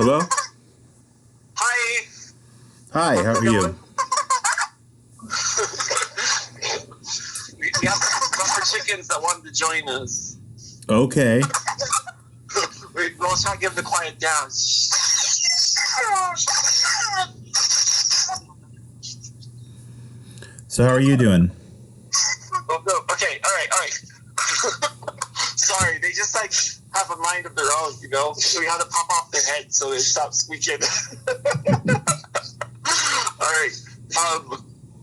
Hello? Hi. Hi, how are you? We have buffer chickens that wanted to join us. Okay. We'll try to get them to quiet down. So how are you doing? Oh, no. Okay, all right. Sorry, they just like have a mind of their own, you know? So we had to pop off their head so they stop squeaking. All right.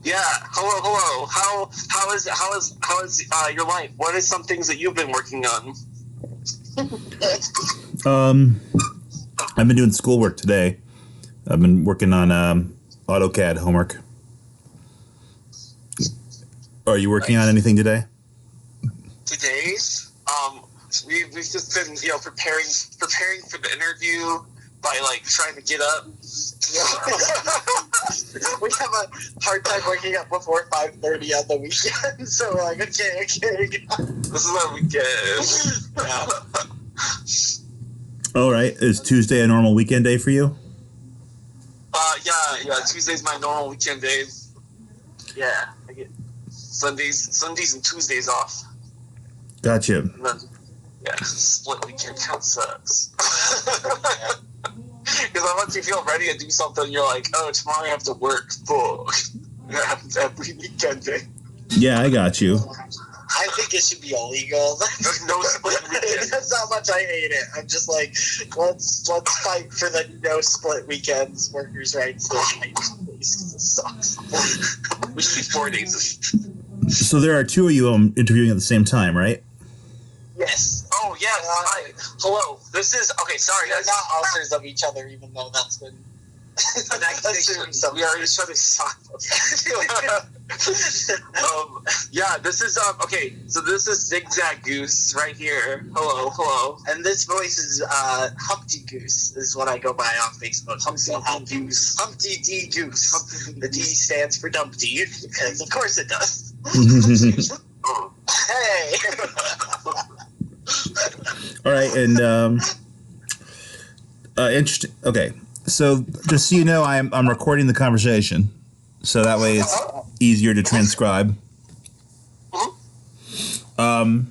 Yeah. Hello. How is your life? What are some things that you've been working on? I've been doing schoolwork today. I've been working on AutoCAD homework. Are you working on anything today? Today, we've just been, preparing for the interview by like trying to get up. We have a hard time waking up before 5:30 on the weekend, so we're like, okay. This is our weekend. Yeah. All right. Is Tuesday a normal weekend day for you? Yeah. Tuesday's my normal weekend day. Yeah, I get Sundays and Tuesdays off. Gotcha. And then, split weekend kind of sucks. Because once you feel ready to do something, you're like, oh, tomorrow I have to work. Fuck. That happens every weekend day. Yeah, I got you. I think it should be illegal. No split weekend. That's how much I hate it. I'm just like, let's fight for the no split weekends, workers' rights, please, because it sucks. We should be 4 days. So there are two of you interviewing at the same time, right? Yes. Oh, yes. Hi. Hello. This is... Okay, sorry. They're not authors of each other, even though that's been... an accusation. We are each other's son. Yeah, this is... okay, so this is Zigzag Goose right here. Hello. And this voice is Humpty Goose, is what I go by on Facebook. Humpty Goose. Humpty D Goose. The D stands for Dumpty, because of course it does. Hey! All right, and interesting. Okay, so just so you know, I'm recording the conversation, so that way it's easier to transcribe. I'll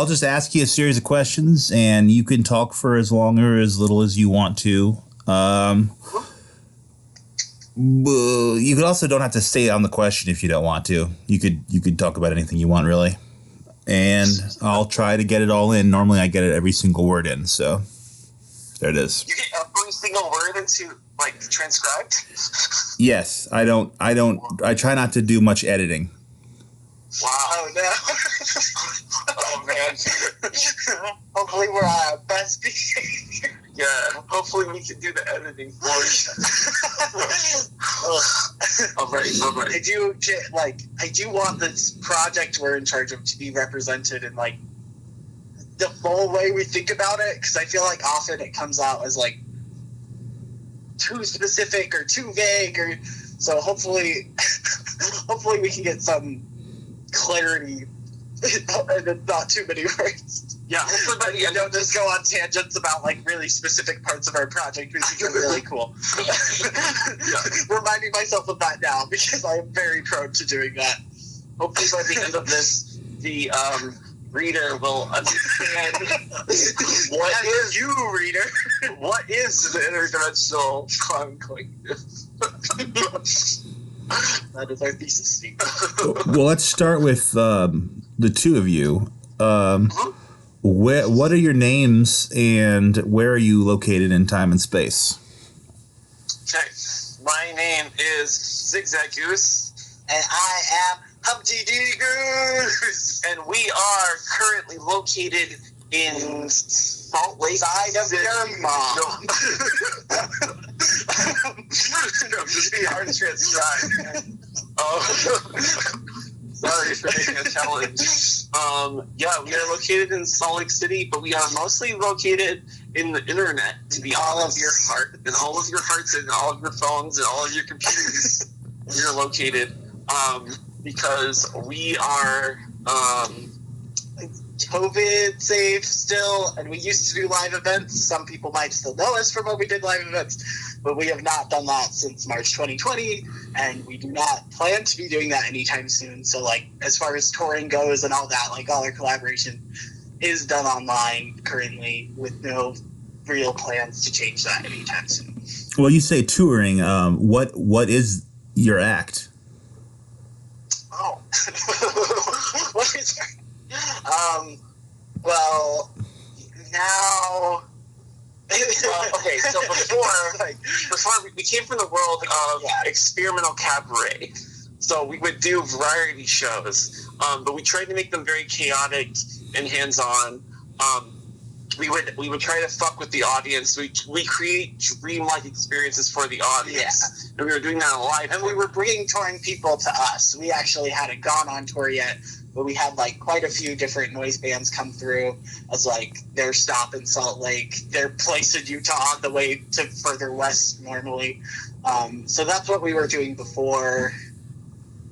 just ask you a series of questions, and you can talk for as long or as little as you want to. You could also don't have to stay on the question if you don't want to. You could talk about anything you want, really. And I'll try to get it all in. Normally I get it every single word in, so there it is. You get every single word into, like, transcribed? Yes, I try not to do much editing. Wow. Oh, no. Oh, man. Hopefully we're on our best behavior. Yeah, hopefully we can do the editing for you. All right. I do want this project we're in charge of to be represented in, like, the full way we think about it, because I feel like often it comes out as, like, too specific or too vague, so hopefully we can get some clarity and not too many words. Yeah, hopefully by the end don't just go on tangents about like really specific parts of our project, which is really cool. Reminding myself of that now because I am very prone to doing that. Hopefully by the end of this, the reader will understand what is the interdimensional clown collective. That is our thesis statement. Well, let's start with the two of you. What are your names and where are you located in time and space? Okay, my name is Zigzag Goose. And I am Humpty D Goose. And we are currently located in Salt Lake Side of your mom. No, just be hard to transcribe. Sorry for making a challenge. Yeah, we are located in Salt Lake City, but we are mostly located in the internet, to be all of your heart, and all of your hearts, and all of your phones, and all of your computers. We are located because we are COVID safe still, and we used to do live events. Some people might still know us from when we did live events, but we have not done that since March 2020, and we do not plan to be doing that anytime soon. So, like, as far as touring goes and all that, like, all our collaboration is done online currently with no real plans to change that anytime soon. Well, you say touring. What is your act? Oh. What is well, now... Okay, so before we came from the world of experimental cabaret. So we would do variety shows, but we tried to make them very chaotic and hands-on. We would try to fuck with the audience. We create dreamlike experiences for the audience, and we were doing that live. And we were bringing touring people to us. We actually hadn't gone on tour yet, but we had like quite a few different noise bands come through as like their stop in Salt Lake, their place in Utah on the way to further west normally. So that's what we were doing before.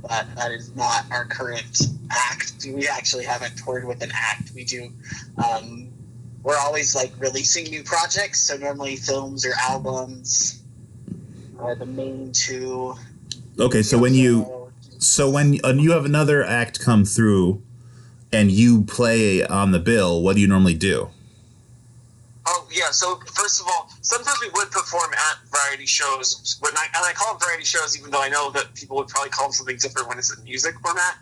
But that is not our current act. We actually haven't toured with an act. We do. We're always like releasing new projects, so normally films or albums are the main two. Okay, so when you have another act come through and you play on the bill, what do you normally do? Oh, yeah, so first of all, sometimes we would perform at variety shows. And I call them variety shows, even though I know that people would probably call them something different when it's in music format.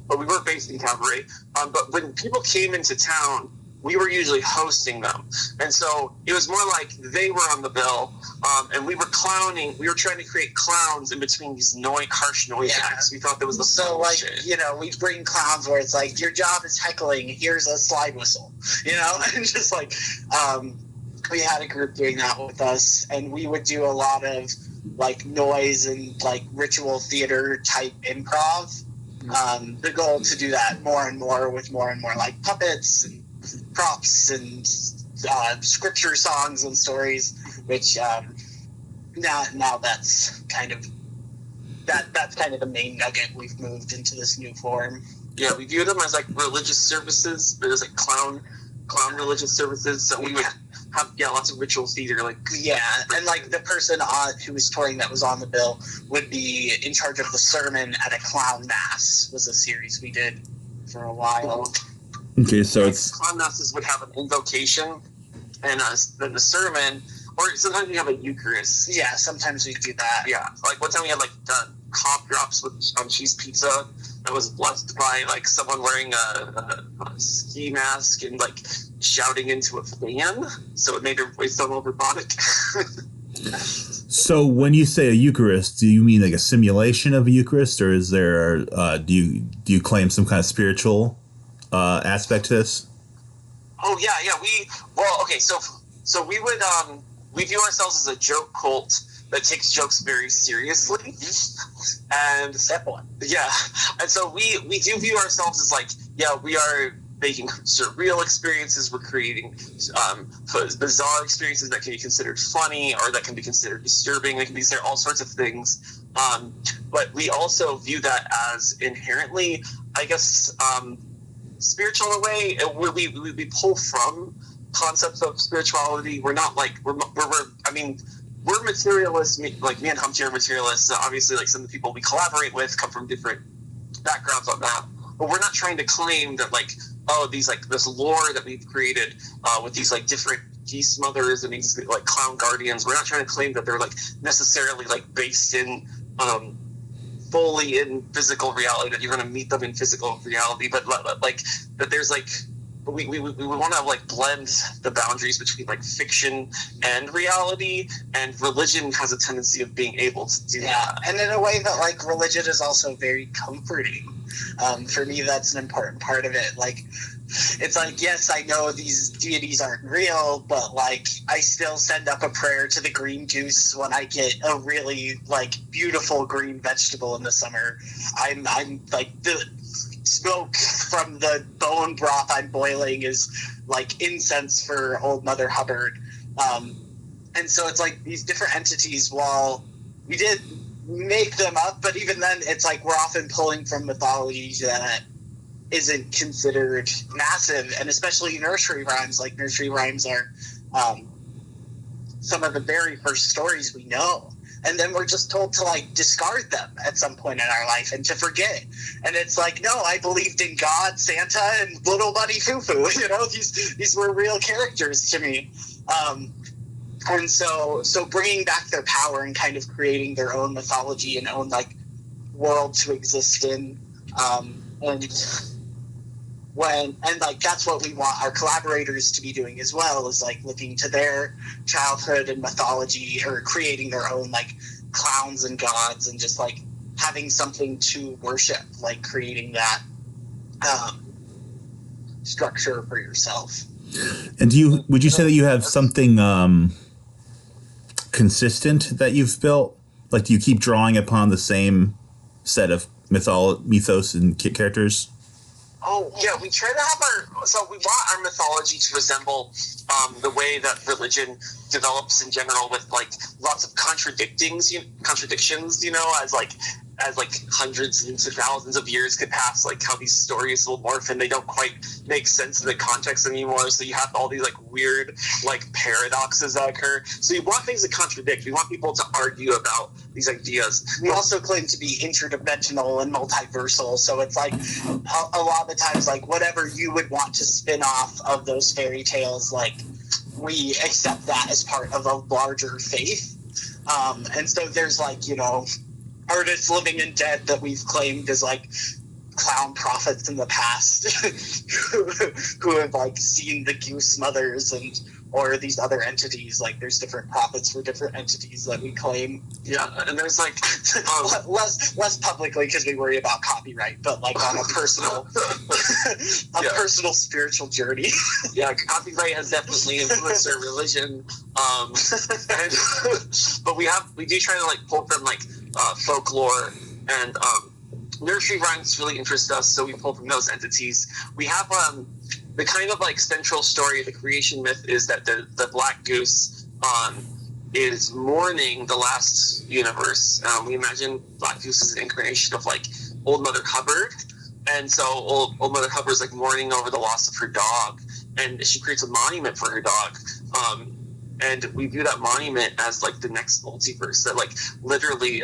But we were based in cabaret. But when people came into town, we were usually hosting them. And so it was more like they were on the bill, and we were clowning. We were trying to create clowns in between these harsh noise acts. We thought that was the shit. We'd bring clowns where it's like, your job is heckling, here's a slide whistle, and just like, we had a group doing that with us, and we would do a lot of like noise and like ritual theater type improv. The goal to do that more and more with more and more like puppets and props and scripture songs and stories, which now that's kind of the main nugget we've moved into this new form. Yeah, we view them as like religious services, but as like clown religious services. So we would have lots of ritual theater, like and like the person who was touring that was on the bill would be in charge of the sermon at a clown mass. Was a series we did for a while. Okay, so it's clown masses would have an invocation, and then the sermon, or sometimes we have a Eucharist. Yeah, sometimes we do that. Yeah, like one time we had like cough drops on cheese pizza that was blessed by like someone wearing a ski mask and like shouting into a fan, so it made her voice sound all robotic. So when you say a Eucharist, do you mean like a simulation of a Eucharist, or is there do you claim some kind of spiritual aspect to this? Oh yeah. So we would we view ourselves as a joke cult that takes jokes very seriously, and and so we do view ourselves as like we are making surreal experiences. We're creating bizarre experiences that can be considered funny or that can be considered disturbing. They can be considered all sorts of things. But we also view that as inherently, I guess, spiritual in a way. We pull from concepts of spirituality. We're not like we're materialists. Like me and Humpty are materialists. Obviously, like some of the people we collaborate with come from different backgrounds on that. But we're not trying to claim that like these like this lore that we've created with these like different geese mothers and these like clown guardians. We're not trying to claim that they're like necessarily like based in fully in physical reality, that you're going to meet them in physical reality, but like that there's like we want to like blend the boundaries between like fiction and reality, and religion has a tendency of being able to do that. And in a way that like religion is also very comforting. For me, that's an important part of it. Like, it's like, yes, I know these deities aren't real, but like I still send up a prayer to the green goose when I get a really like beautiful green vegetable in the summer. I'm like, the smoke from the bone broth I'm boiling is like incense for old Mother Hubbard. And so it's like these different entities, while we did make them up, but even then it's like we're often pulling from mythology that isn't considered massive, and especially nursery rhymes. Like nursery rhymes are some of the very first stories we know, and then we're just told to like discard them at some point in our life and to forget. And it's like, no, I believed in God, Santa, and Little Buddy Foo-Foo. You know, these were real characters to me. And so bringing back their power and kind of creating their own mythology and own like world to exist in, and like that's what we want our collaborators to be doing as well, is like looking to their childhood and mythology, or creating their own like clowns and gods, and just like having something to worship, like creating that structure for yourself. And would you say that you have something consistent that you've built? Like, do you keep drawing upon the same set of mythos and characters? Oh, yeah, we try to have we want our mythology to resemble the way that religion develops in general, with like lots of contradictions, you know, as hundreds and thousands of years could pass, like how these stories will morph and they don't quite make sense in the context anymore. So you have all these like weird like paradoxes that occur. So you want things to contradict. We want people to argue about these ideas. We also claim to be interdimensional and multiversal. So it's like a lot of the times, like whatever you would want to spin off of those fairy tales, like we accept that as part of a larger faith. And so there's like, you know, artists living and dead that we've claimed as like clown prophets in the past who have like seen the goose mothers or these other entities. Like there's different prophets for different entities that we claim. Yeah, and there's like less publicly because we worry about copyright, but like on a personal personal spiritual journey. Yeah, copyright has definitely influenced our religion. But we do try to like pull from like folklore and nursery rhymes really interest us, so we pull from those entities. We have the kind of like central story of the creation myth is that the black goose is mourning the last universe. We imagine black goose is an incarnation of like Old Mother Hubbard, and so old Mother Hubbard is like mourning over the loss of her dog, and she creates a monument for her dog. And we view that monument as like the next multiverse. That like literally,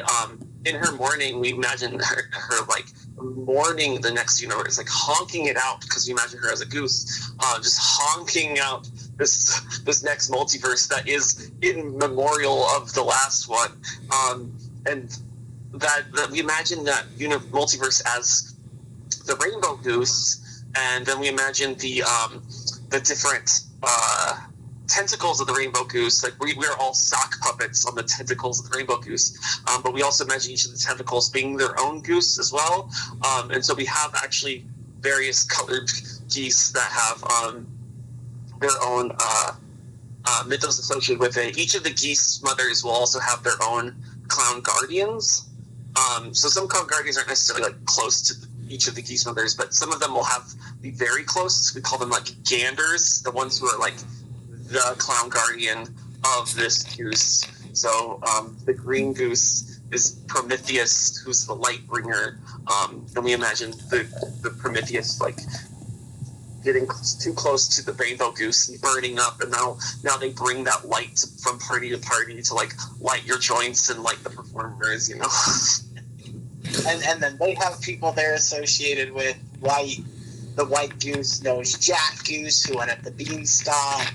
in her mourning, we imagine her like mourning the next universe, like honking it out, because we imagine her as a goose, just honking out this next multiverse that is in memorial of the last one, and that we imagine that multiverse as the rainbow goose, and then we imagine the different tentacles of the rainbow goose. Like we're all sock puppets on the tentacles of the rainbow goose, but we also imagine each of the tentacles being their own goose as well. And so we have actually various colored geese that have their own mythos associated with it. Each of the geese mothers will also have their own clown guardians. So some clown guardians aren't necessarily like close to each of the geese mothers, but some of them will be very close. We call them like ganders, the ones who are like the clown guardian of this goose. So the green goose is Prometheus, who's the light bringer. And we imagine the Prometheus like getting too close to the rainbow goose and burning up, and now they bring that light from party to party to like light your joints and light the performers, you know. And then they have people there associated with white. The white goose knows Jack Goose, who went at the beanstalk,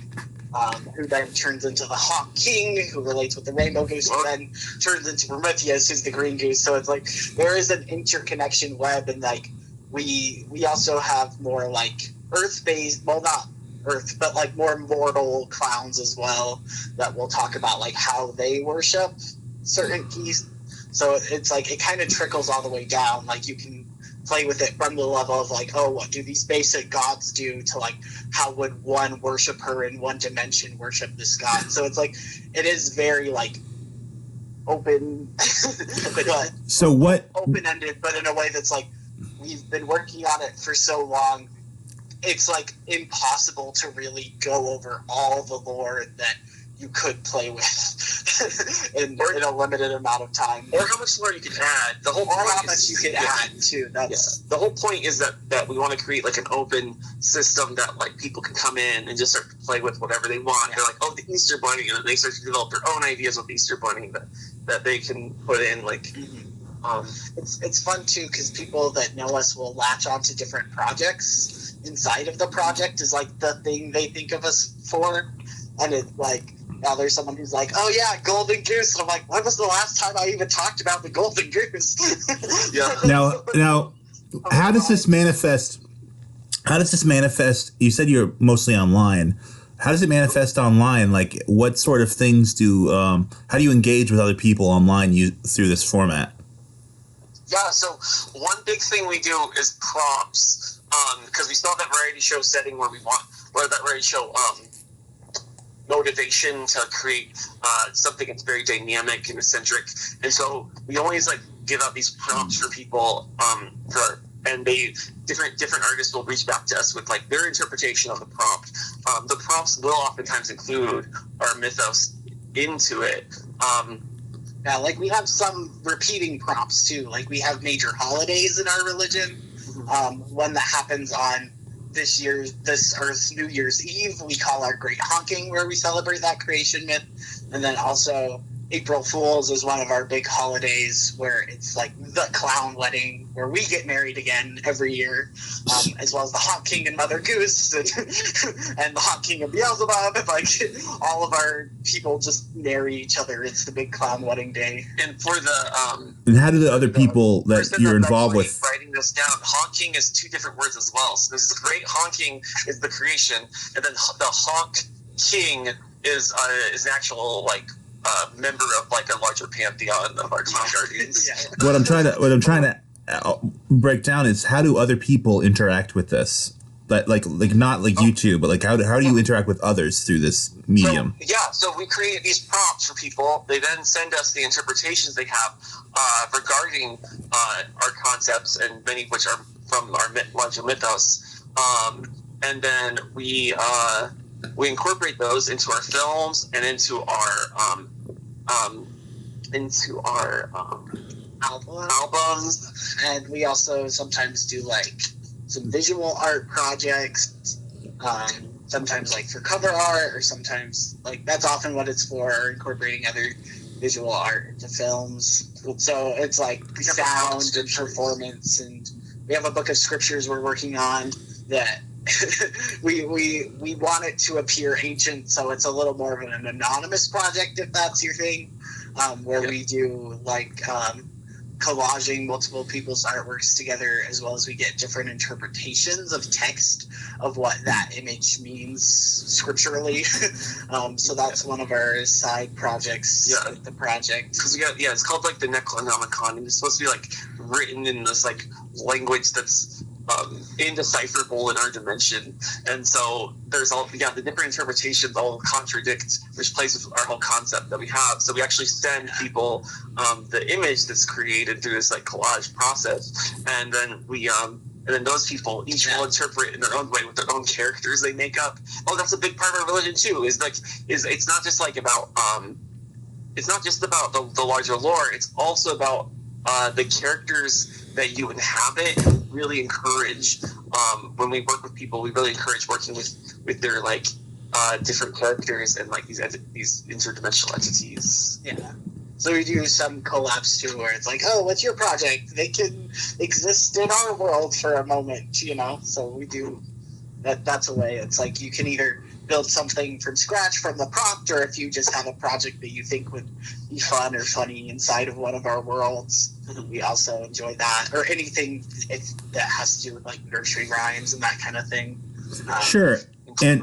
who then turns into the Honking, who relates with the rainbow goose, who then turns into Prometheus, who's the green goose. So it's like there is an interconnection web, and like we also have more like Earth-based, well, not Earth, but like more mortal clowns as well, that we'll talk about like how they worship certain geese. So it's like it kind of trickles all the way down. Like you can play with it from the level of like, oh, what do these basic gods do, to like how would one worshiper in one dimension worship this god. So it's like it is very like open so what open-ended, but in a way that's like we've been working on it for so long, it's like impossible to really go over all the lore that you could play with. in a limited amount of time. Or how much more you can add. The whole point how much you can add too. The whole point is that we want to create like an open system that like people can come in and just start to play with whatever they want. They're like, oh, the Easter Bunny, and then they start to develop their own ideas with the Easter Bunny that they can put in like. It's fun too because people that know us will latch onto different projects inside of the project is like the thing they think of us for, and it's like now there's someone who's like, oh yeah, Golden Goose, and I'm like, when was the last time I even talked about the Golden Goose? Now, how does this manifest? You said you're mostly online. How does it manifest online? Like, what sort of things how do you engage with other people online through this format? Yeah, so one big thing we do is prompts, because we still have that variety show setting where that variety show motivation to create something that's very dynamic and eccentric, and so we always like give out these prompts for people, and different artists will reach back to us with like their interpretation of the prompt. The prompts will oftentimes include our mythos into it. Yeah, like we have some repeating prompts too. Like we have major holidays in our religion. One that happens on this Earth's New Year's Eve, we call our Great Honking, where we celebrate that creation myth. And then also April Fool's is one of our big holidays where it's like the clown wedding where we get married again every year, as well as the Honking and Mother Goose and the Honking and Beelzebub. And like all of our people just marry each other. It's the big clown wedding day. And for the and how do the other people that you're involved with writing this down? Honking is two different words as well. So there's the Great Honking is the creation, and then the Honk King is an actual like member of like a larger pantheon of our clown guardians. Yeah. What I'm trying to break down is how do other people interact with this? Like not like YouTube, but like how do you interact with others through this medium? So we create these prompts for people. They then send us the interpretations they have regarding our concepts, and many of which are from our larger mythos. And then we incorporate those into our films and into our albums. And we also sometimes do like some visual art projects, sometimes like for cover art, or sometimes like that's often what it's for, incorporating other visual art into films. So it's like sound and performance, and we have a book of scriptures we're working on that we want it to appear ancient, so it's a little more of an anonymous project, if that's your thing, where we do like collaging multiple people's artworks together, as well as we get different interpretations of text of what that image means scripturally. So that's one of our side projects of the project. Because it's called like the Necronomicon, and it's supposed to be like written in this like language that's indecipherable in our dimension, and so there's all the different interpretations all contradict, which plays with our whole concept that we have. So we actually send people the image that's created through this like collage process, and then those people each will interpret in their own way with their own characters they make up. That's a big part of our religion too. Is it's not just like about it's not just about the larger lore. It's also about the characters that you inhabit. Really encourage when we work with people, we really encourage working with their like different characters and like these interdimensional entities. So we do some collabs too, where it's like, oh, what's your project? They can exist in our world for a moment, so we do that's a way. It's like you can either build something from scratch from the prompt, or if you just have a project that you think would be fun or funny inside of one of our worlds, we also enjoy that, or anything that has to do with like nursery rhymes and that kind of thing. Sure. And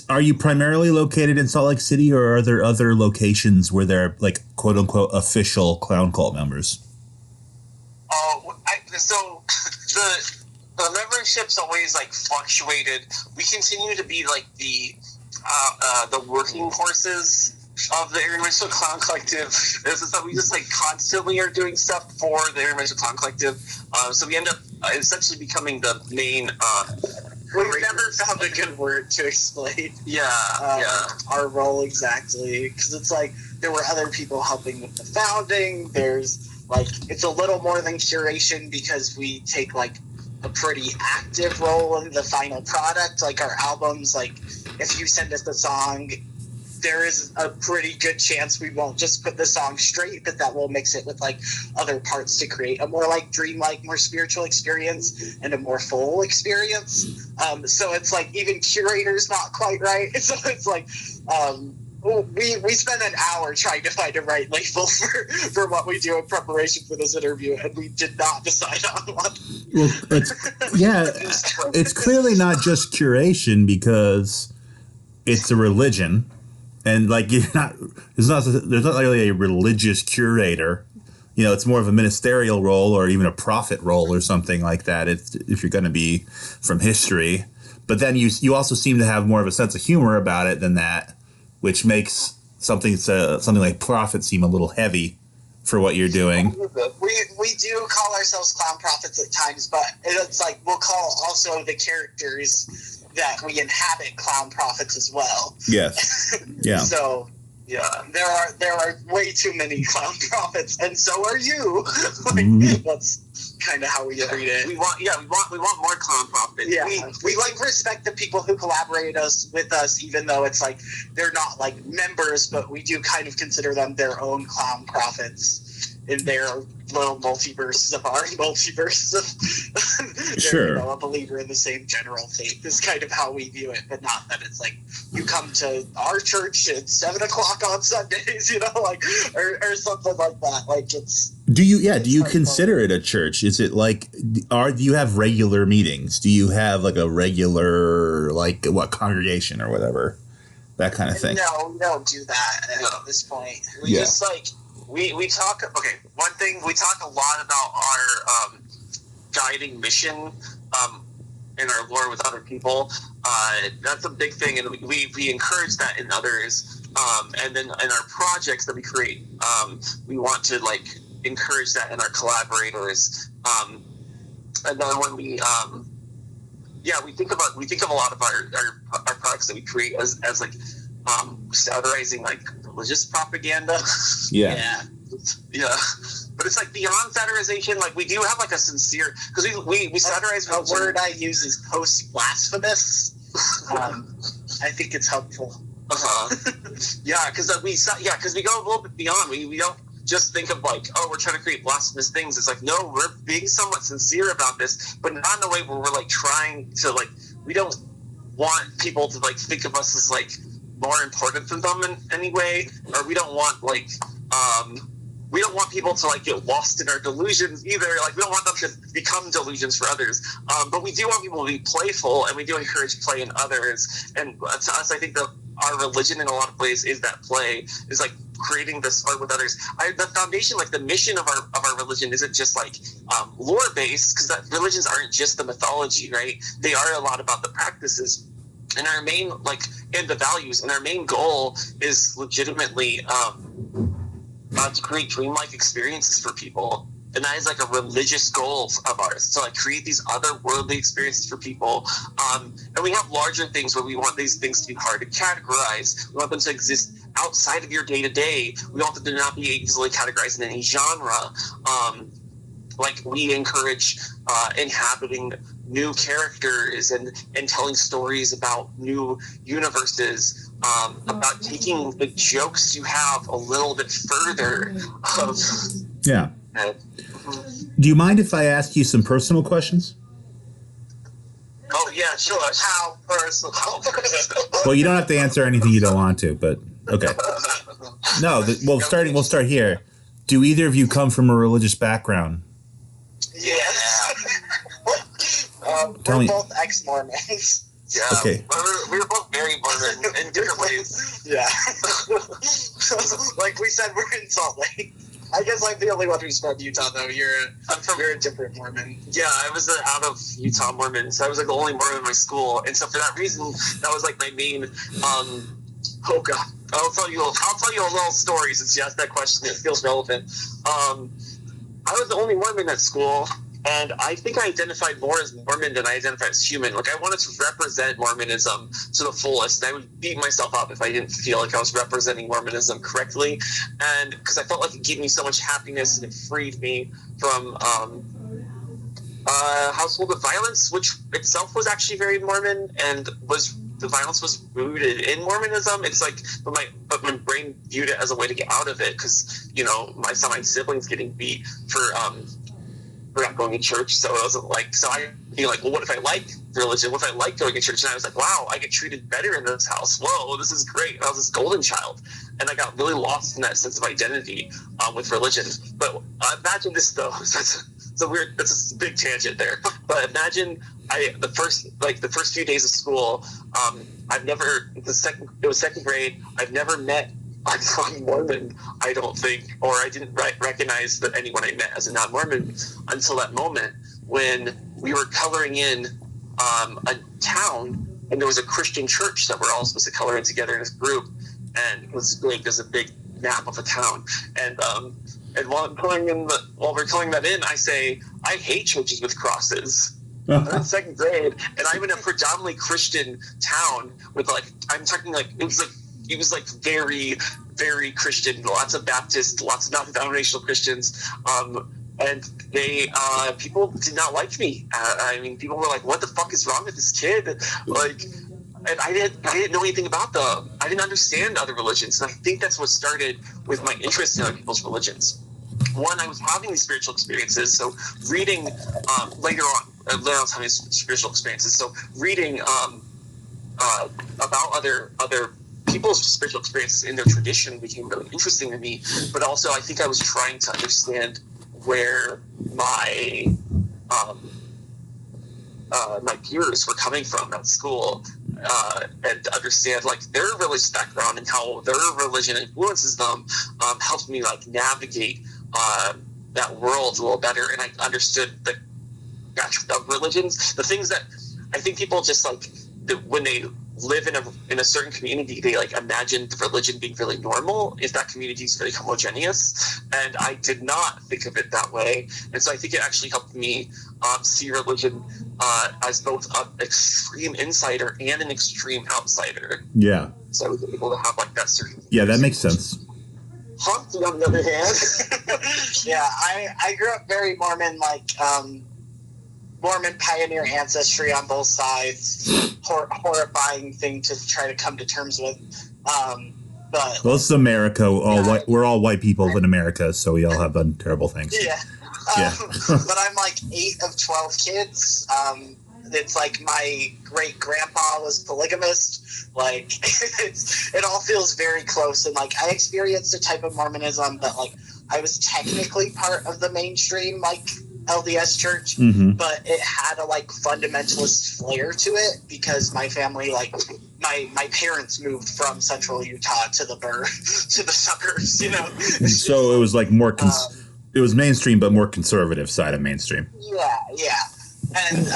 are you primarily located in Salt Lake City, or are there other locations where there are like quote unquote official clown cult members? So the membership's always like fluctuated. We continue to be like the working horses of the Interdimensional Clown Collective. This is that we just like constantly are doing stuff for the Interdimensional Clown Collective. So we end up essentially becoming the main We've never found a good word to explain Yeah. our role exactly, because it's like there were other people helping with the founding. There's like it's a little more than curation because we take like a pretty active role in the final product. Like our albums, like if you send us a song, there is a pretty good chance we won't just put the song straight, but that we'll mix it with like other parts to create a more like dreamlike, more spiritual experience and a more full experience. So it's like even curator's not quite right. So it's like we spent an hour trying to find a right label for what we do in preparation for this interview, and we did not decide on one. Well, it's clearly not just curation because it's a religion. And like there's not really a religious curator, it's more of a ministerial role or even a prophet role or something like that. If you're going to be from history, but then you also seem to have more of a sense of humor about it than that, which makes something like prophet seem a little heavy for what you're doing. We do call ourselves clown prophets at times, but it's like we'll call also the characters that we inhabit clown prophets as well. Yes. Yeah. So yeah, there are way too many clown prophets, and so are you. That's kind of how we treat it. We want more clown prophets. Yeah, we like respect the people who collaborate with us, even though it's like they're not like members, but we do kind of consider them their own clown prophets in their little multiverses of our multiverse. Sure. A believer in the same general faith is kind of how we view it, but not that it's like you come to our church at 7:00 on Sundays, or something like that. Like Do you consider it a church? Is it like, do you have regular meetings? Do you have like a regular, congregation or whatever? That kind of thing? No, we don't do that at this point. We just we talk, okay, one thing, we talk a lot about our guiding mission in our lore with other people. That's a big thing, and we encourage that in others. And then in our projects that we create, we want to encourage that in our collaborators. And then when we think of a lot of our products that we create as satirizing religious propaganda. Yeah. But it's beyond satirization. We do have a sincere, because we satirize. A word I use is post-blasphemous. I think it's helpful. Because we go a little bit beyond. We don't just think of we're trying to create blasphemous things. It's no, we're being somewhat sincere about this, but not in a way where we're trying to we don't want people to think of us as more important than them in any way, or we don't want we don't want people to get lost in our delusions either. We don't want them to become delusions for others. But we do want people to be playful, and we do encourage play in others. And to us, I think that our religion in a lot of ways is that play, is creating this art with others. The foundation, the mission of our religion isn't just lore based, because religions aren't just the mythology, right? They are a lot about the practices. And our main and the values, and our main goal is legitimately to create dreamlike experiences for people. And that is a religious goal of ours, to create these otherworldly experiences for people. And we have larger things where we want these things to be hard to categorize. We want them to exist outside of your day-to-day. We want them to not be easily categorized in any genre. We encourage inhabiting new characters and telling stories about new universes, about taking the jokes you have a little bit further. Yeah. Do you mind if I ask you some personal questions? Oh, yeah, sure. How personal? Well, you don't have to answer anything you don't want to, but okay. No, we'll start here. Do either of you come from a religious background? Yes. We're both ex-Mormons. Yeah. Okay. We were both very Mormon in different ways. Yeah. We said, we're in Salt Lake. I guess I'm the only one who's from Utah, though. You're a different Mormon. Yeah, I was out of Utah Mormon, so I was the only Mormon in my school, and so for that reason, that was my main. Oh God, I'll tell you a little story since you asked that question. It feels relevant. I was the only Mormon at school, And I think I identified more as Mormon than I identified as human. Like, I wanted to represent Mormonism to the fullest. And I would beat myself up if I didn't feel like I was representing Mormonism correctly. And because I felt like it gave me so much happiness and it freed me from household of violence, which itself was actually very Mormon, and the violence was rooted in Mormonism. It's like, but my brain viewed it as a way to get out of it, because, you know, I saw my siblings getting beat for not going to church. So it wasn't like, so I be like, well, what if I like religion? What if I like going to church? And I was like, wow, I get treated better in this house. Whoa, this is great. And I was this golden child. And I got really lost in that sense of identity with religion. But imagine this, though. That's a big tangent there. But imagine the first few days of school, it was second grade. I've never met a non-Mormon, I don't think, or I didn't recognize that anyone I met as a non-Mormon until that moment when we were coloring in a town, and there was a Christian church that we're all supposed to color in together in this group, and it was big. There's a big map of a town, and while we're coloring that in, I say, I hate churches with crosses. I'm in second grade, and I'm in a predominantly Christian town with, like, I'm talking like it was like very, very Christian, lots of Baptists, lots of non-denominational Christians, and they people did not like me. I mean, people were like, "What the fuck is wrong with this kid?" Like, and I didn't know anything about them. I didn't understand other religions, and I think that's what started with my interest in other people's religions. One, I was having these spiritual experiences, so reading later on I was having spiritual experiences. So reading about other people's spiritual experiences in their tradition became really interesting to me. But also, I think I was trying to understand where my peers were coming from at school, and to understand, like, their religious background and how their religion influences them, helped me, like, navigate that world a little better. And I understood the of religions, the things that I think people just, like, when they live in a certain community, they, like, imagine the religion being really normal if that community is really homogeneous, and I did not think of it that way. And so I think it actually helped me see religion as both an extreme insider and an extreme outsider. Yeah. So I was able to have, like, that certain. Yeah, that makes sense. Honking, on the other hand. Yeah, I grew up very Mormon, like, Mormon pioneer ancestry on both sides. Horrifying thing to try to come to terms with. But well, this is America. We're all white people in America, so we all have done terrible things. Yeah. But I'm like 8 of 12 kids. It's like my great grandpa was polygamist. Like, it all feels very close. And, like, I experienced a type of Mormonism that, like, I was technically part of the mainstream, like, LDS church, but it had a, like, fundamentalist flair to it because my family, like, my parents moved from central Utah to the suburbs, you know. So it was like more it was mainstream, but more conservative side of mainstream. Yeah. And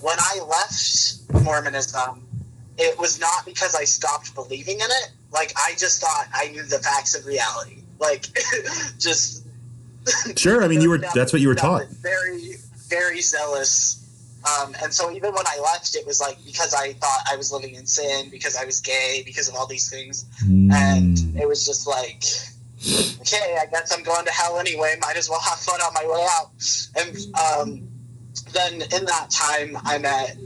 when I left Mormonism, it was not because I stopped believing in it. Like, I just thought I knew the facts of reality. Like, just. Sure, I mean, that's what you were taught. Very, very zealous. And so even when I left, it was like because I thought I was living in sin, because I was gay, because of all these things. And it was just like, okay, I guess I'm going to hell anyway. Might as well have fun on my way out. And then in that time, I met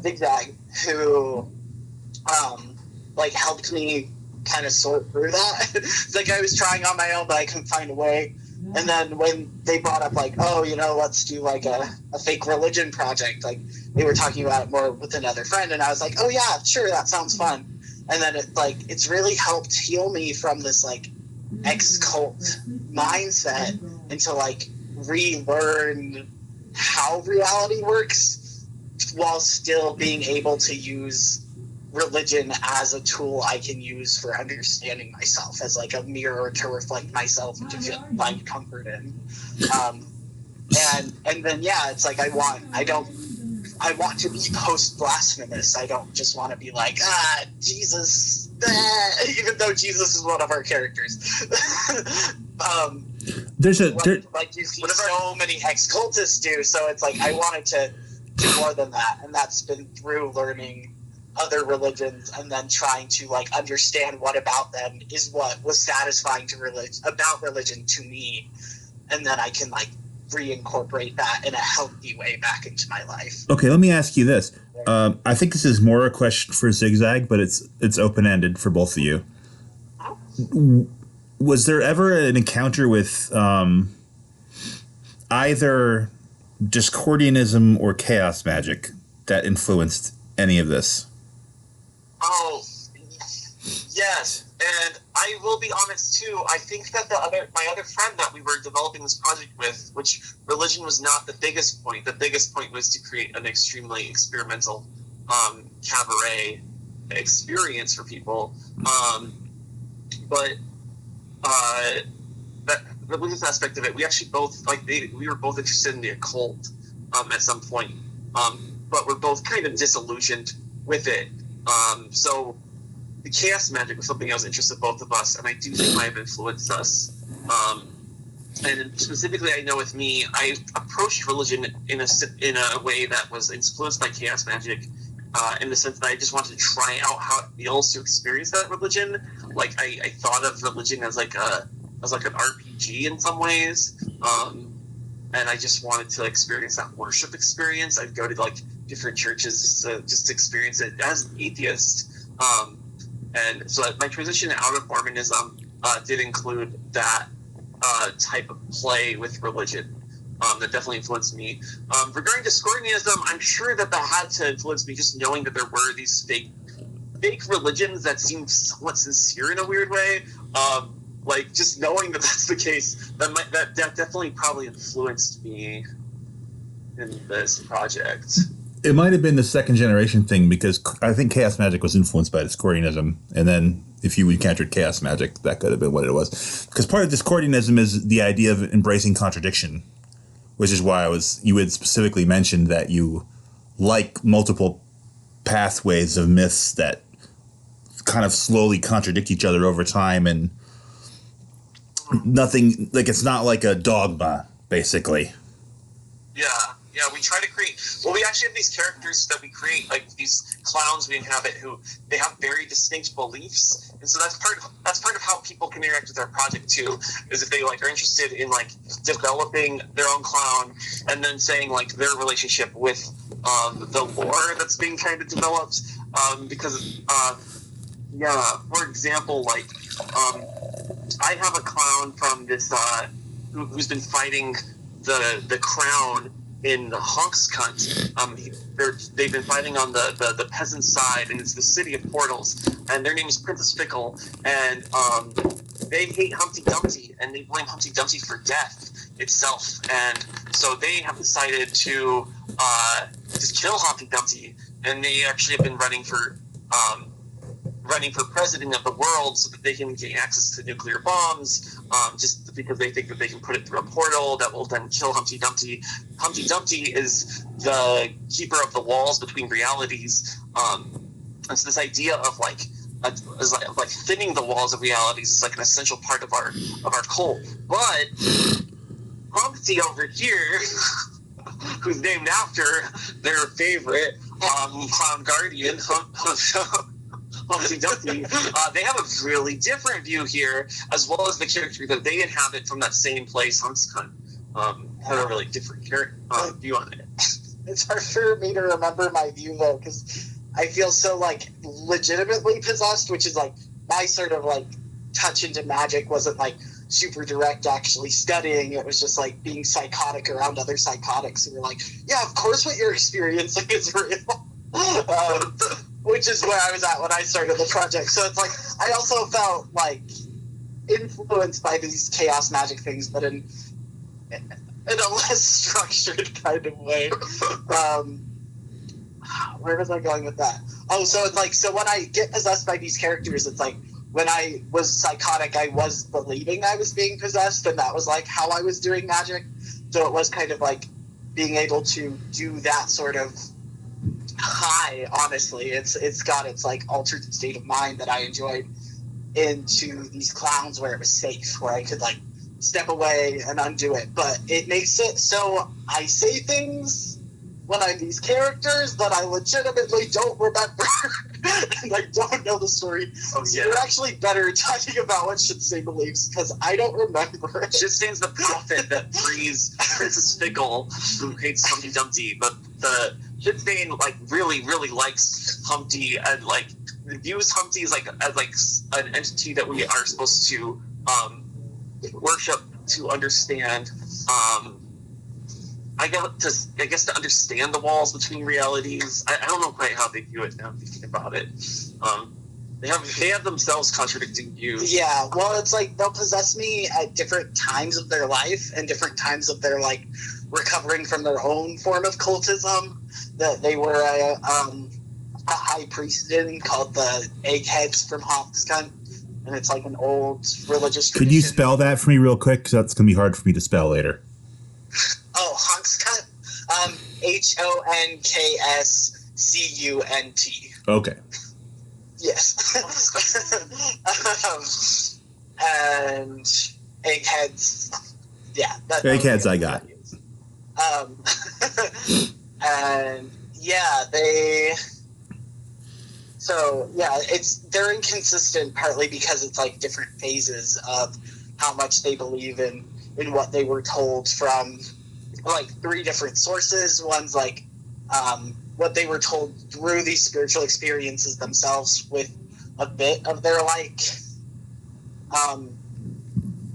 Zigzag, who like helped me kind of sort through that. It's like I was trying on my own, but I couldn't find a way. And then when they brought up, like, oh, you know, let's do like a fake religion project, like they were talking about it more with another friend, and I was like, oh yeah, sure, that sounds fun. And then it's really helped heal me from this like ex-cult mindset into like relearn how reality works while still being able to use religion as a tool I can use for understanding myself, as like a mirror to reflect myself and to find comfort in. And then yeah, it's like I want to be post-blasphemous. I don't just want to be like, Jesus, even though Jesus is one of our characters. There's a like you see so many ex-cultists do. So it's like I wanted to do more than that, and that's been through learning other religions and then trying to like understand what about them is what was satisfying to religion to me, and then I can like reincorporate that in a healthy way back into my life. Okay, let me ask you this. I think this is more a question for Zigzag, but it's open-ended for both of you. Was there ever an encounter with either Discordianism or chaos magic that influenced any of this? Oh, yes. And I will be honest too. I think that my other friend that we were developing this project with, which religion was not the biggest point. The biggest point was to create an extremely experimental cabaret experience for people. But that the religious aspect of it, we actually both we were both interested in the occult at some point, but we're both kind of disillusioned with it. So the chaos magic was something I was interested in both of us, and I do think might have influenced us. And specifically, I know with me, I approached religion in a way that was influenced by chaos magic, in the sense that I just wanted to try out how it feels to experience that religion. Like I thought of religion as like an RPG in some ways, and I just wanted to experience that worship experience. I'd go to like different churches just to experience it as an atheist. And so my transition out of Mormonism did include that type of play with religion. That definitely influenced me. Regarding Discordianism, I'm sure that had to influence me just knowing that there were these fake religions that seemed somewhat sincere in a weird way. Like just knowing that that's the case, that definitely probably influenced me in this project. It might have been the second generation thing, because I think chaos magic was influenced by Discordianism, and then if you encountered chaos magic, that could have been what it was. Because part of Discordianism is the idea of embracing contradiction, which is why you had specifically mentioned that you like multiple pathways of myths that kind of slowly contradict each other over time, and nothing, like it's not like a dogma, basically. Yeah, we try to create. Well, we actually have these characters that we create, like these clowns we inhabit, who they have very distinct beliefs, and so that's part of how people can interact with our project too. Is if they like are interested in like developing their own clown, and then saying like their relationship with the lore that's being kind of developed. Because for example, like I have a clown from this who's been fighting the crown in the Honks cunt. They've been fighting on the peasant side, and it's the city of portals, and their name is Princess Fickle, and they hate Humpty Dumpty, and they blame Humpty Dumpty for death itself, and so they have decided to just kill Humpty Dumpty, and they actually have been running for president of the world so that they can gain access to nuclear bombs, just because they think that they can put it through a portal that will then kill Humpty Dumpty. Humpty Dumpty is the keeper of the walls between realities, and so this idea of like thinning the walls of realities is like an essential part of our cult. But Humpty over here, who's named after their favorite clown guardian, Humpty Dumpty, they have a really different view here, as well as the character that they inhabit from that same place, Huntscunt, have a really different view on it. It's hard for me to remember my view though, because I feel so like legitimately possessed, which is like my sort of like touch into magic wasn't like super direct actually studying. It was just like being psychotic around other psychotics, and you're like, yeah, of course what you're experiencing is real. Which is where I was at when I started the project. So it's like I also felt like influenced by these chaos magic things, but in a less structured kind of way. Where was I going with that? Oh, so it's like, so when I get possessed by these characters, it's like when I was psychotic, I was believing I was being possessed, and that was like how I was doing magic. So it was kind of like being able to do that sort of high, honestly. It's got its like altered state of mind that I enjoyed into these clowns where it was safe, where I could like step away and undo it. But it makes it so I say things when I'm these characters that I legitimately don't remember and I don't know the story. Oh, So yeah. you're actually better talking about what Shitstain believes because I don't remember it. Shitstain's the prophet that frees Princess Fickle, who hates Humpty Dumpty, but the Shitstain like really likes Humpty and like views Humpty as an entity that we are supposed to worship to understand. I guess to understand the walls between realities. I don't know quite how they view it now. Thinking about it, they have themselves contradicting views. Yeah, well, it's like they'll possess me at different times of their life and different times of their like recovering from their own form of cultism. That they were a high priest in called the Eggheads from Honking, and it's like an old religious tradition. Could you spell that for me real quick? Because that's going to be hard for me to spell later. Oh, Honking, Honkscunt. Okay. Yes. And Eggheads. Yeah. Eggheads I got. And yeah, they're inconsistent partly because it's like different phases of how much they believe in what they were told from like three different sources. One's like what they were told through these spiritual experiences themselves with a bit of their like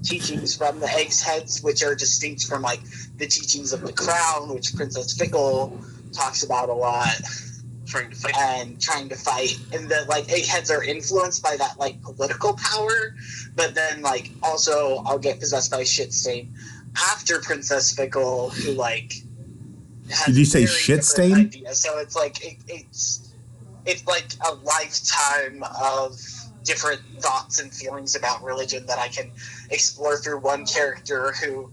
teachings from the Eggheads, which are distinct from like the teachings of the Crown, which Princess Fickle talks about a lot. Trying to fight. And the like Eggheads are influenced by that like political power, but then like also I'll get possessed by Shitstain after Princess Fickle, who like has Did you say very different Shitstain? ideas. So it's like it's like a lifetime of different thoughts and feelings about religion that I can explore through one character who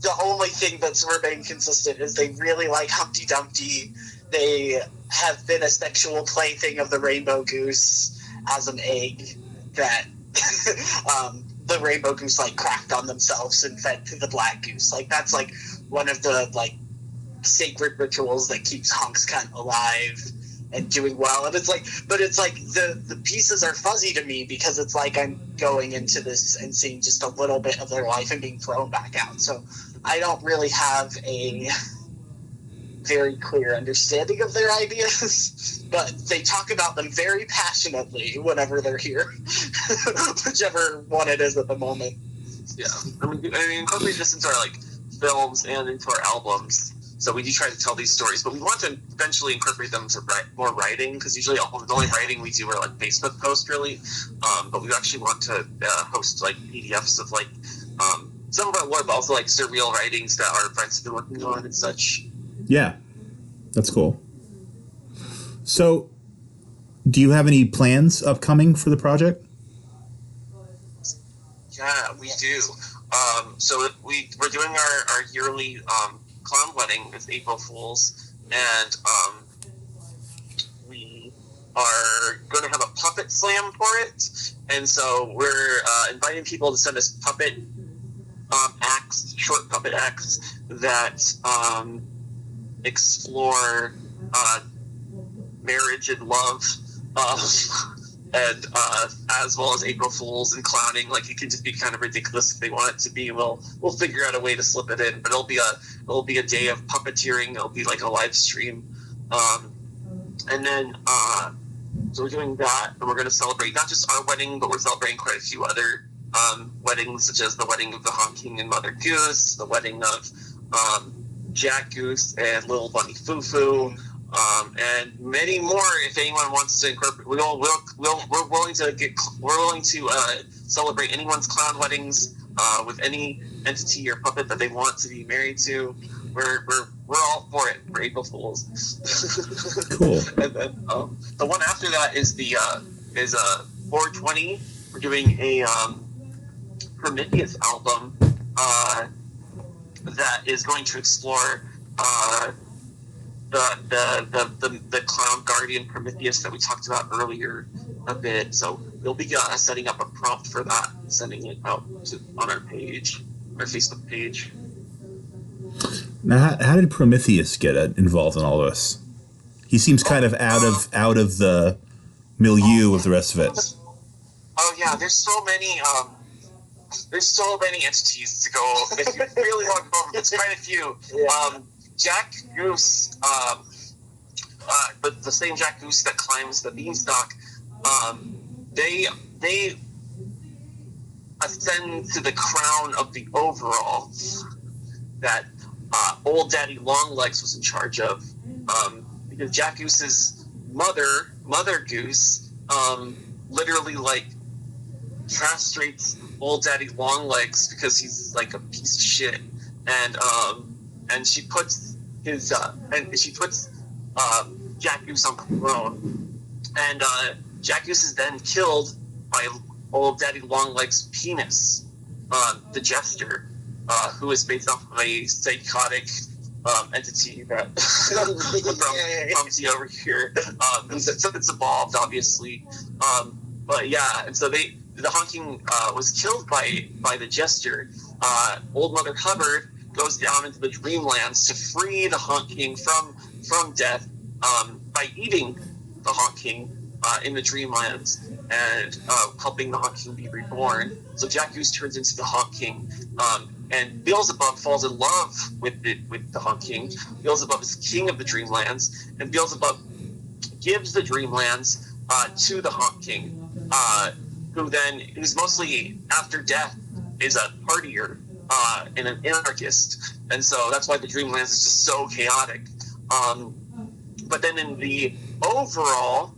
the only thing that's remained consistent is they really like Humpty Dumpty. They have been a sexual plaything of the Rainbow Goose as an egg that the Rainbow Goose like cracked on themselves and fed to the Black Goose. Like that's like one of the like sacred rituals that keeps Honkscunt alive and doing well. And it's like, but it's like the pieces are fuzzy to me because it's like I'm going into this and seeing just a little bit of their life and being thrown back out. So I don't really have a very clear understanding of their ideas, but they talk about them very passionately whenever they're here, whichever one it is at the moment. Yeah, I mean, incorporate this into our like films and into our albums. So we do try to tell these stories, but we want to eventually incorporate them to more writing, because usually the only writing we do are like Facebook posts, really. But we actually want to host like PDFs of like some of our lore, but also like surreal writings that our friends have been working on and such. Yeah, that's cool. So, do you have any plans upcoming for the project? Yeah, we do. So we're doing our yearly clown wedding with April Fools, and we are going to have a puppet slam for it. And so we're inviting people to send us puppet acts, short puppet acts that explore marriage and love, and as well as April Fools and clowning. Like, it can just be kind of ridiculous if they want it to be. We'll figure out a way to slip it in, but it'll be a day of puppeteering. It'll be like a live stream, and then so we're doing that, and we're going to celebrate not just our wedding, but we're celebrating quite a few other weddings, such as the wedding of the Honking and Mother Goose, the wedding of Jack Goose and Little Bunny Foo-Foo, and many more. If anyone wants to incorporate, we're willing to celebrate anyone's clown weddings with any entity or puppet that they want to be married to. We're all for it for April Fools. Cool. And then the one after that is the 420. We're doing a Prometheus album that is going to explore the clown guardian Prometheus that we talked about earlier a bit. So we'll be setting up a prompt for that, sending it out on our page. Facebook page. Now, how did Prometheus get involved in all this? He seems kind of out of the milieu of the rest of it. Oh yeah, there's so many entities to go. If you really want to go over, there's quite a few. Yeah. Jack Goose, but the same Jack Goose that climbs the beanstalk, they ascend to the crown of the overall that old Daddy Longlegs was in charge of, because Jack Goose's Mother Goose, literally like castrates old Daddy Longlegs because he's like a piece of shit, and she puts his Jack Goose on the throne, and Jack Goose is then killed by old Daddy Longlegs' penis, the Jester, who is based off of a psychotic entity that from Humpty over here. So it's evolved, obviously. But yeah, and so the Honking was killed by the Jester. Old Mother Hubbard goes down into the Dreamlands to free the Honking from death by eating the Honking in the Dreamlands and helping the Honking be reborn. So Jack Goose turns into the Honking, and Beelzebub falls in love with the Honking. Beelzebub is king of the Dreamlands, and Beelzebub gives the Dreamlands to the Honking, who's mostly after death is a partier and an anarchist, and so that's why the Dreamlands is just so chaotic. But then in the overall,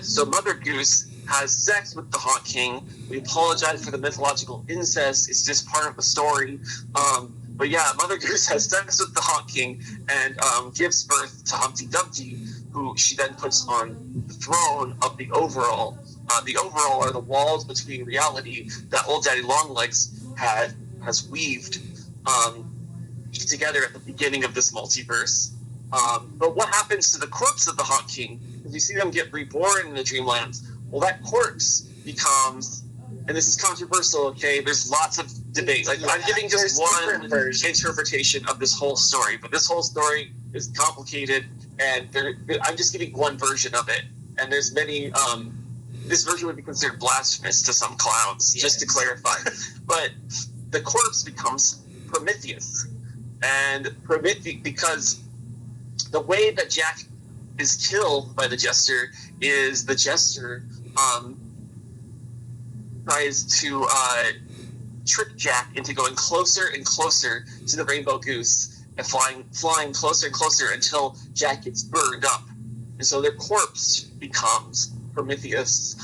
so Mother Goose has sex with the Honking. We apologize for the mythological incest. It's just part of the story. But yeah, Mother Goose has sex with the Honking and gives birth to Humpty Dumpty, who she then puts on the throne of the overall. The overall are the walls between reality that old Daddy Longlegs has weaved together at the beginning of this multiverse. But what happens to the corpse of the Honking? Because you see them get reborn in the Dreamlands. Well, that corpse becomes, and this is controversial, okay? There's lots of debate. Like, I'm giving just one interpretation of this whole story, but this whole story is complicated, and I'm just giving one version of it. And there's many, this version would be considered blasphemous to some clowns, just to clarify. But the corpse becomes Prometheus. And Prometheus, because the way that Jack is killed by the Jester is the Jester tries to trick Jack into going closer and closer to the Rainbow Goose and flying closer and closer until Jack gets burned up. And so their corpse becomes Prometheus,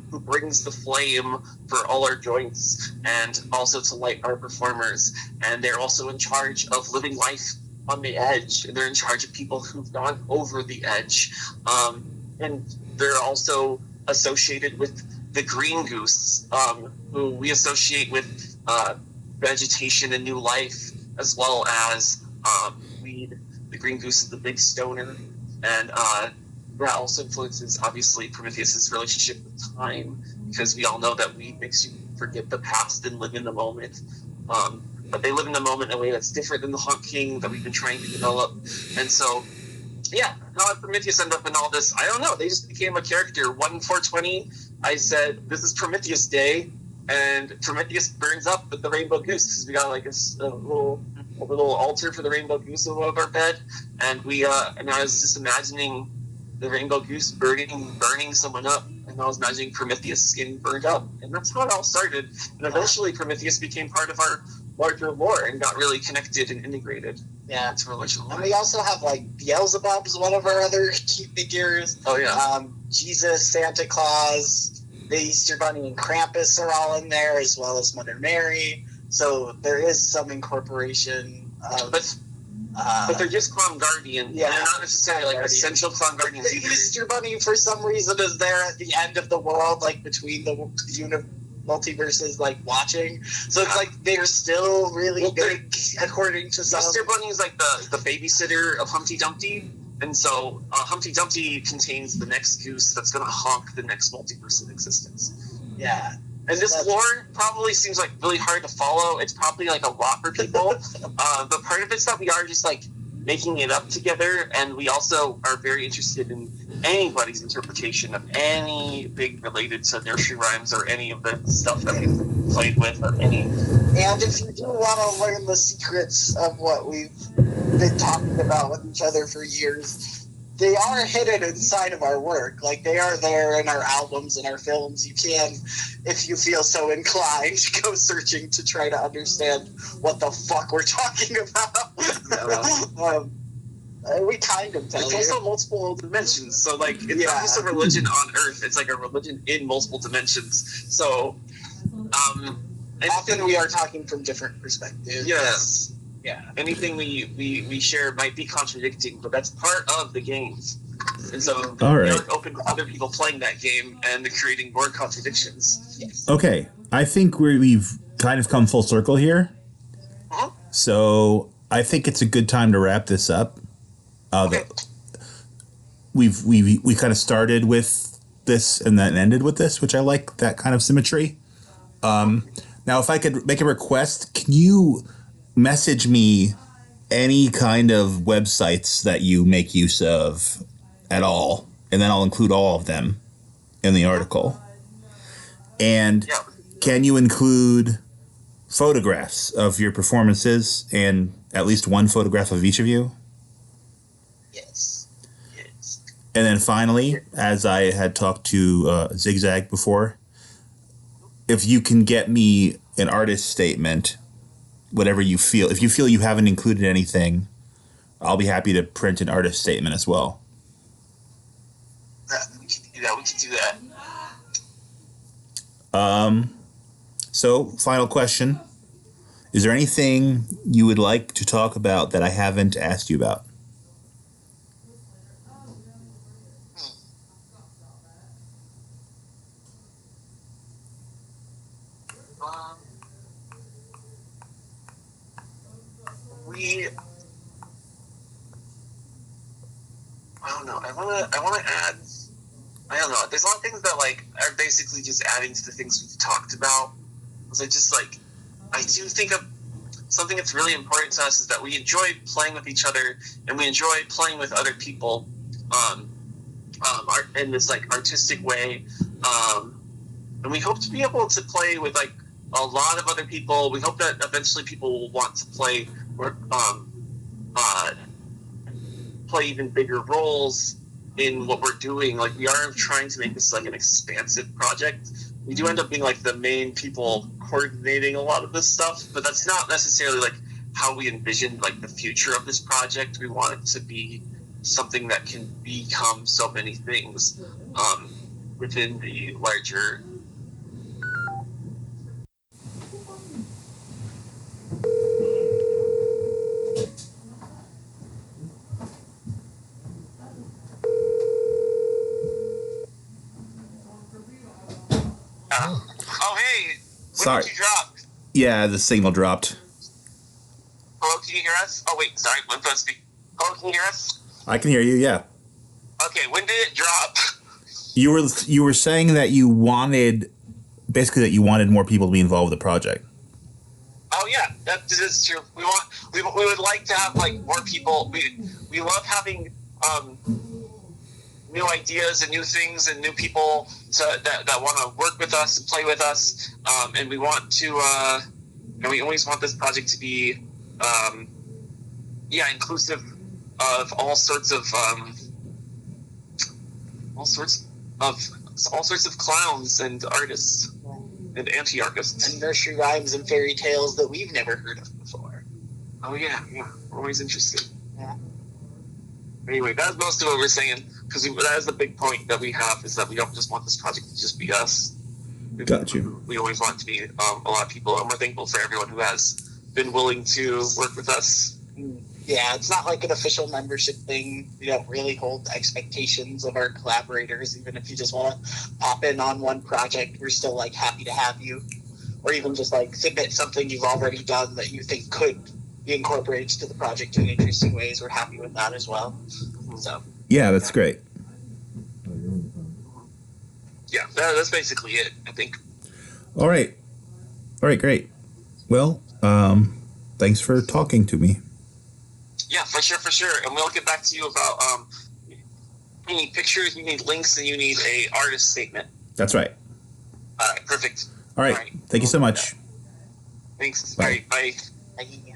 who brings the flame for all our joints and also to light our performers. And they're also in charge of living life on the edge, and they're in charge of people who've gone over the edge. And they're also associated with the green goose, who we associate with vegetation and new life, as well as weed. The green goose is the big stoner, and that also influences, obviously, Prometheus's relationship with time, because we all know that weed makes you forget the past and live in the moment. But they live in the moment in a way that's different than the Honking that we've been trying to develop. And so, yeah, how did Prometheus end up in all this? I don't know. They just became a character. 1/4/20, I said, this is Prometheus Day, and Prometheus burns up with the Rainbow Goose, because we got like a little altar for the Rainbow Goose above our bed, and and I was just imagining the Rainbow Goose burning someone up, and I was imagining Prometheus getting burned up, and that's how it all started. And eventually Prometheus became part of our larger lore and got really connected and integrated. Yeah, to religion. And we also have like Beelzebub is one of our other key figures. Oh yeah. Jesus, Santa Claus, the Easter Bunny, and Krampus are all in there, as well as Mother Mary. So there is some incorporation of. But they're just clown guardians. Yeah, they're not necessarily like essential clown guardians. The Easter Bunny, for some reason, is there at the end of the world, like between the multiverses, like watching. So it's like they're still really big, according to some. Easter Bunny is like the babysitter of Humpty Dumpty, and so Humpty Dumpty contains the next goose that's going to honk the next multiverse in existence. Yeah. And this lore probably seems like really hard to follow. It's probably like a lot for people. But part of it's that we are just like making it up together, and we also are very interested in anybody's interpretation of anything related to nursery rhymes or any of the stuff that we've played with or any. And if you do want to learn the secrets of what we've been talking about with each other for years, they are hidden inside of our work. Like, they are there in our albums and our films. You can, if you feel so inclined, go searching to try to understand what the fuck we're talking about. We kind of tell It's you. also multiple dimensions. So, like, it's not just a religion on Earth. It's like a religion in multiple dimensions. So, often we are talking from different perspectives. Yes. Yeah. Anything we share might be contradicting, but that's part of the games. And so All we right. are open to other people playing that game and creating more contradictions. Yes. Okay, I think we've kind of come full circle here. Uh-huh. So I think it's a good time to wrap this up. Okay. We kind of started with this and then ended with this, which I like that kind of symmetry. Now, if I could make a request, can you message me any kind of websites that you make use of at all, and then I'll include all of them in the article. And Yeah. can you include photographs of your performances and at least one photograph of each of you? Yes. And then finally, as I had talked to Zigzag before, if you can get me an artist statement, whatever you feel. If you feel you haven't included anything, I'll be happy to print an artist statement as well. We can do that. We can do that. So, final question. Is there anything you would like to talk about that I haven't asked you about? I don't know. I wanna add. I don't know. There's a lot of things that like are basically just adding to the things we've talked about. So I do think of something that's really important to us is that we enjoy playing with each other and we enjoy playing with other people, in this like artistic way, and we hope to be able to play with like a lot of other people. We hope that eventually people will want to play or play even bigger roles in what we're doing. Like, we are trying to make this like an expansive project. We do end up being like the main people coordinating a lot of this stuff, but that's not necessarily like how we envisioned like the future of this project. We want it to be something that can become so many things within the larger. Oh, hey! Sorry. Did you drop? Yeah, the signal dropped. Hello, can you hear us? Oh, wait, sorry, my phone speak. Hello, can you hear us? I can hear you, yeah. Okay, when did it drop? You were saying that you wanted more people to be involved with the project. Oh yeah, that is true. We would like to have like more people. We love having new ideas and new things and new people that want to work with us and play with us. And we want to and we always want this project to be inclusive of all sorts of clowns and artists and anti-artists And nursery rhymes and fairy tales that we've never heard of before. Oh yeah, we're always interested. Yeah. Anyway, that's most of what we're saying, because that is the big point that we have, is that we don't just want this project to just be us. Got you. We always want it to be a lot of people, and we're thankful for everyone who has been willing to work with us. Yeah, it's not like an official membership thing. We don't really hold expectations of our collaborators. Even if you just want to pop in on one project, we're still like happy to have you. Or even just like submit something you've already done that you think could be incorporated to the project in interesting ways. We're happy with that as well. So Yeah, that's great. Yeah, that's basically it, I think. All right. All right, great. Well, thanks for talking to me. Yeah, for sure. And we'll get back to you about you need pictures, you need links, and you need a artist statement. That's right. All right, perfect. All right. Thank you so much. Thanks. Bye. All right, bye. Bye.